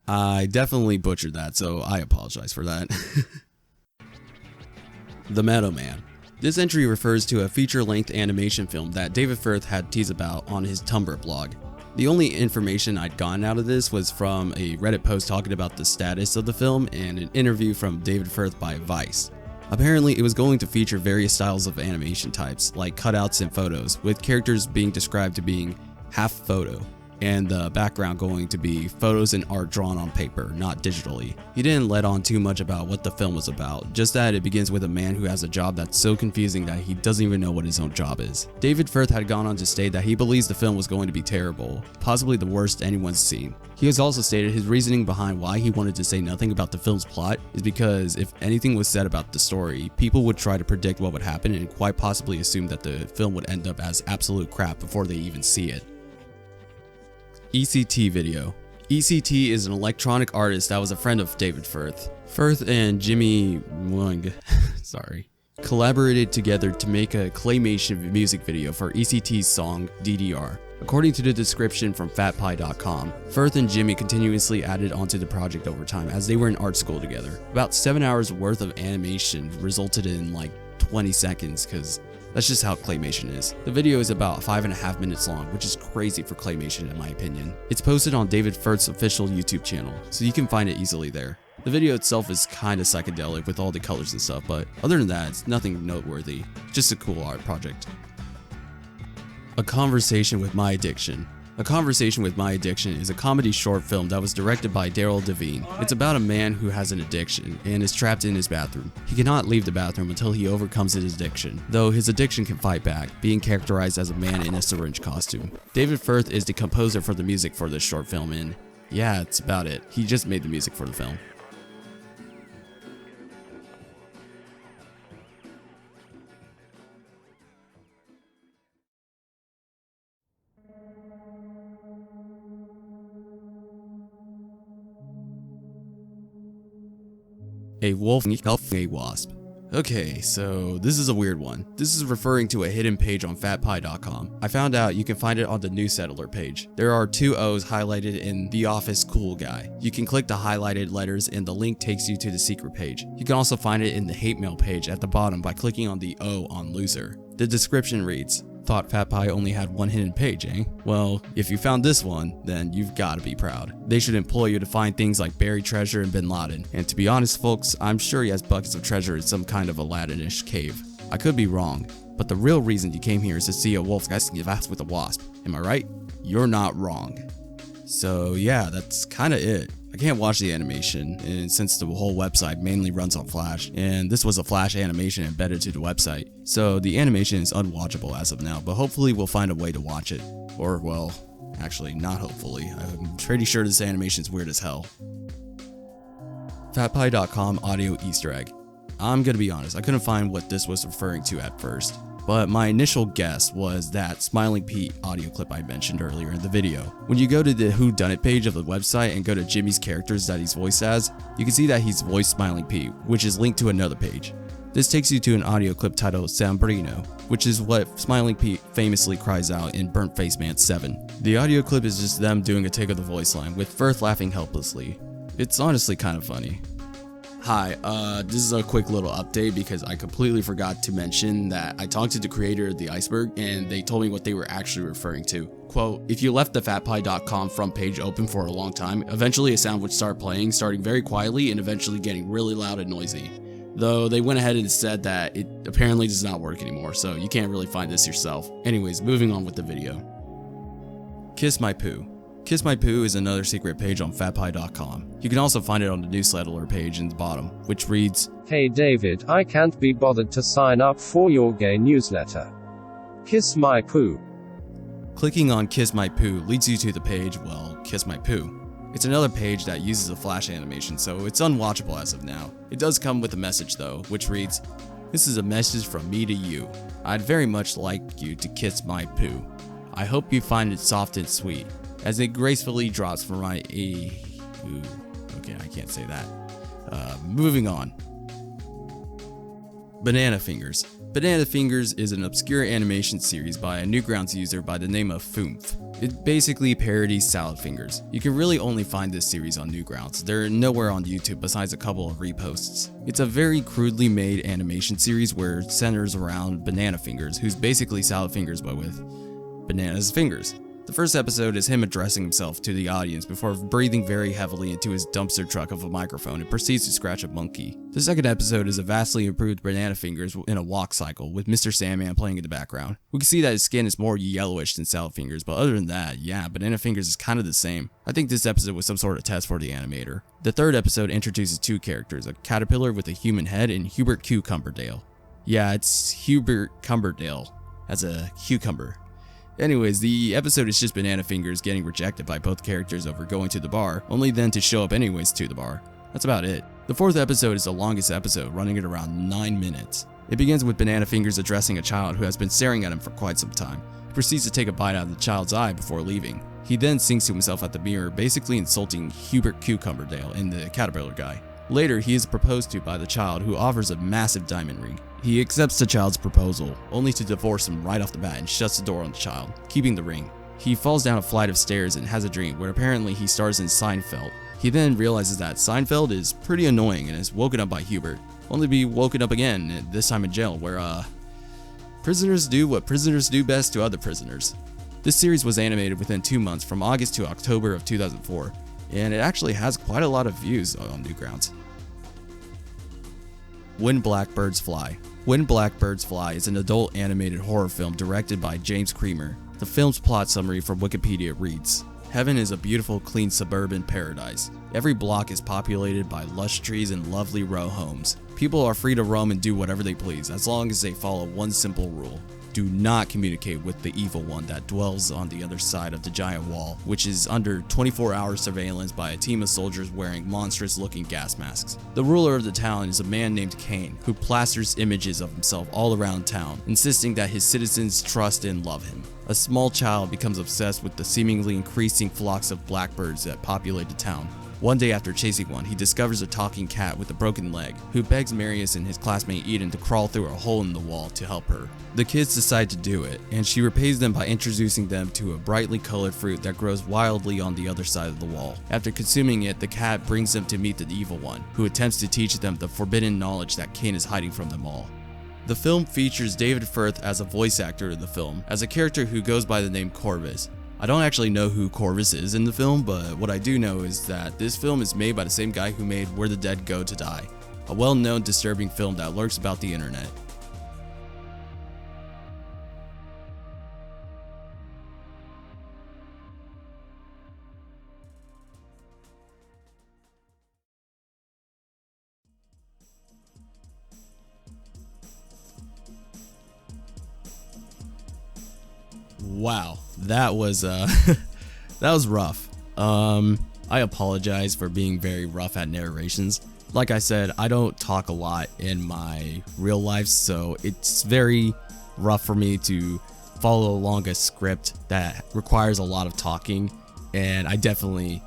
I definitely butchered that, so I apologize for that. The Meadow Man. This entry refers to a feature-length animation film that David Firth had teased about on his Tumblr blog. The only information I'd gotten out of this was from a Reddit post talking about the status of the film and an interview from David Firth by Vice. Apparently, it was going to feature various styles of animation types, like cutouts and photos, with characters being described to being half photo, and the background going to be photos and art drawn on paper, not digitally. He didn't let on too much about what the film was about, just that it begins with a man who has a job that's so confusing that he doesn't even know what his own job is. David Firth had gone on to state that he believes the film was going to be terrible, possibly the worst anyone's seen. He has also stated his reasoning behind why he wanted to say nothing about the film's plot is because if anything was said about the story, people would try to predict what would happen and quite possibly assume that the film would end up as absolute crap before they even see it. ECT video. ECT is an electronic artist that was a friend of David Firth. Firth and Jimmy Wung collaborated together to make a claymation music video for ECT's song DDR. According to the description from fatpie.com, Firth and Jimmy continuously added onto the project over time as they were in art school together. About 7 hours worth of animation resulted in like 20 seconds because that's just how claymation is. The video is about 5.5 minutes long, which is crazy for claymation in my opinion. It's posted on David Firth's official YouTube channel, so you can find it easily there. The video itself is kinda psychedelic with all the colors and stuff, but other than that, it's nothing noteworthy. Just a cool art project. A Conversation with My Addiction. A Conversation with My Addiction is a comedy short film that was directed by Daryl Devine. It's about a man who has an addiction and is trapped in his bathroom. He cannot leave the bathroom until he overcomes his addiction, though his addiction can fight back, being characterized as a man in a syringe costume. David Firth is the composer for the music for this short film, and yeah, that's about it. He just made the music for the film. A wolf a wasp. Okay, so this is a weird one. This is referring to a hidden page on fatpie.com. I found out you can find it on the New Settler page. There are 2 O's highlighted in The Office Cool Guy. You can click the highlighted letters and the link takes you to the secret page. You can also find it in the hate mail page at the bottom by clicking on the O on loser. The description reads, "Thought FatPie only had one hidden page, eh? Well, if you found this one, then you've gotta be proud. They should employ you to find things like buried treasure and Bin Laden. And to be honest folks, I'm sure he has buckets of treasure in some kind of Aladdin-ish cave. I could be wrong, but the real reason you came here is to see a wolf get with a wasp. Am I right? You're not wrong." So yeah, that's kinda it. I can't watch the animation, and since the whole website mainly runs on Flash, and this was a Flash animation embedded to the website, so the animation is unwatchable as of now, but hopefully we'll find a way to watch it. Or, well, actually, not hopefully. I'm pretty sure this animation is weird as hell. Fatpie.com audio Easter egg. I'm gonna be honest, I couldn't find what this was referring to at first, but my initial guess was that Smiling Pete audio clip I mentioned earlier in the video. When you go to the whodunit page of the website and go to Jimmy's characters that he's voiced as, you can see that he's voiced Smiling Pete, which is linked to another page. This takes you to an audio clip titled Sambrino, which is what Smiling Pete famously cries out in Burnt Face Man 7. The audio clip is just them doing a take of the voice line, with Firth laughing helplessly. It's honestly kind of funny. Hi, this is a quick little update because I completely forgot to mention that I talked to the creator of the Iceberg and they told me what they were actually referring to. Quote, if you left the fatpie.com front page open for a long time, eventually a sound would start playing, starting very quietly and eventually getting really loud and noisy. Though they went ahead and said that it apparently does not work anymore, so you can't really find this yourself. Anyways, moving on with the video. Kiss My Poo. Kiss My Poo is another secret page on fatpie.com. You can also find it on the newsletter page in the bottom, which reads, Hey David, I can't be bothered to sign up for your gay newsletter. Kiss My Poo. Clicking on Kiss My Poo leads you to the page, well, Kiss My Poo. It's another page that uses a flash animation, so it's unwatchable as of now. It does come with a message though, which reads, this is a message from me to you. I'd very much like you to kiss my poo. I hope you find it soft and sweet, as it gracefully drops from my okay, I can't say that. Moving on. Banana Fingers. Banana Fingers is an obscure animation series by a Newgrounds user by the name of Foomph. It basically parodies Salad Fingers. You can really only find this series on Newgrounds. They're nowhere on YouTube besides a couple of reposts. It's a very crudely made animation series where it centers around Banana Fingers, who's basically Salad Fingers but with bananas fingers. The first episode is him addressing himself to the audience before breathing very heavily into his dumpster truck of a microphone and proceeds to scratch a monkey. The second episode is a vastly improved Banana Fingers in a walk cycle with Mr. Sandman playing in the background. We can see that his skin is more yellowish than Salad Fingers, but other than that, yeah, Banana Fingers is kind of the same. I think this episode was some sort of test for the animator. The third episode introduces two characters, a caterpillar with a human head and Hubert Cucumberdale. Yeah, it's Hubert Cumberdale as a cucumber. Anyways, the episode is just Banana Fingers getting rejected by both characters over going to the bar, only then to show up anyways to the bar. That's about it. The fourth episode is the longest episode, running at around 9 minutes. It begins with Banana Fingers addressing a child who has been staring at him for quite some time. He proceeds to take a bite out of the child's eye before leaving. He then sings to himself at the mirror, basically insulting Hubert Cucumberdale and the caterpillar guy. Later, he is proposed to by the child, who offers a massive diamond ring. He accepts the child's proposal, only to divorce him right off the bat and shuts the door on the child, keeping the ring. He falls down a flight of stairs and has a dream where apparently he stars in Seinfeld. He then realizes that Seinfeld is pretty annoying and is woken up by Hubert, only to be woken up again, this time in jail, where prisoners do what prisoners do best to other prisoners. This series was animated within 2 months, from August to October of 2004, and it actually has quite a lot of views on Newgrounds. When Blackbirds Fly. When Blackbirds Fly is an adult animated horror film directed by James Creamer. The film's plot summary from Wikipedia reads, Heaven is a beautiful, clean suburban paradise. Every block is populated by lush trees and lovely row homes. People are free to roam and do whatever they please, as long as they follow one simple rule. Do not communicate with the evil one that dwells on the other side of the giant wall, which is under 24-hour surveillance by a team of soldiers wearing monstrous-looking gas masks. The ruler of the town is a man named Kane, who plasters images of himself all around town, insisting that his citizens trust and love him. A small child becomes obsessed with the seemingly increasing flocks of blackbirds that populate the town. One day after chasing one, he discovers a talking cat with a broken leg, who begs Marius and his classmate Eden to crawl through a hole in the wall to help her. The kids decide to do it, and she repays them by introducing them to a brightly colored fruit that grows wildly on the other side of the wall. After consuming it, the cat brings them to meet the evil one, who attempts to teach them the forbidden knowledge that Kane is hiding from them all. The film features David Firth as a voice actor in the film, as a character who goes by the name Corvus. I don't actually know who Corvus is in the film, but what I do know is that this film is made by the same guy who made Where the Dead Go to Die, a well-known disturbing film that lurks about the internet. Wow, that was that was rough. I apologize for being very rough at narrations. Like I said, I don't talk a lot in my real life, so it's very rough for me to follow along a script that requires a lot of talking, and I definitely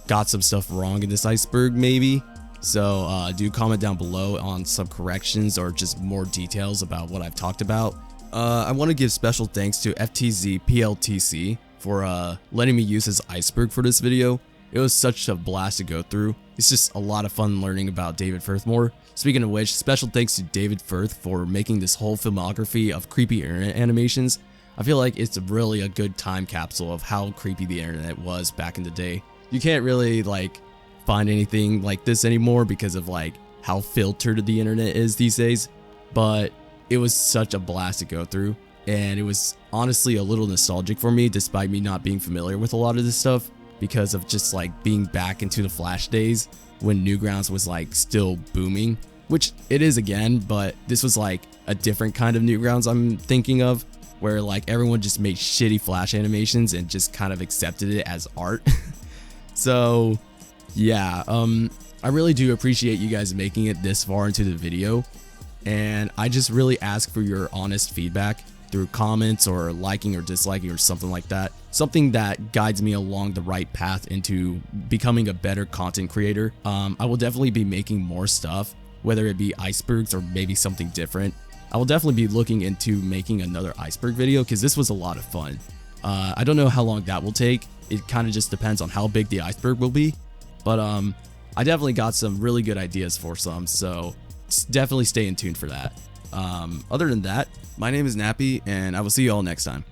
got some stuff wrong in this iceberg maybe. So do comment down below on some corrections or just more details about what I've talked about. I want to give special thanks to FTZ PLTC for letting me use his iceberg for this video. It was such a blast to go through. It's just a lot of fun learning about David Firth more. Speaking of which, special thanks to David Firth for making this whole filmography of creepy internet animations. I feel like it's really a good time capsule of how creepy the internet was back in the day. You can't really like find anything like this anymore because of like how filtered the internet is these days, but it was such a blast to go through, and it was honestly a little nostalgic for me despite me not being familiar with a lot of this stuff, because of just like being back into the Flash days when Newgrounds was like still booming, which it is again, but this was like a different kind of Newgrounds I'm thinking of, where like everyone just made shitty Flash animations and just kind of accepted it as art. So yeah, I really do appreciate you guys making it this far into the video, and I just really ask for your honest feedback through comments or liking or disliking or something like that. Something that guides me along the right path into becoming a better content creator. I will definitely be making more stuff, whether it be icebergs or maybe something different. I will definitely be looking into making another iceberg video because this was a lot of fun. I don't know how long that will take. It kind of just depends on how big the iceberg will be. But I definitely got some really good ideas for some, so definitely stay in tune for that. Other than that, my name is Nappy, and I will see you all next time.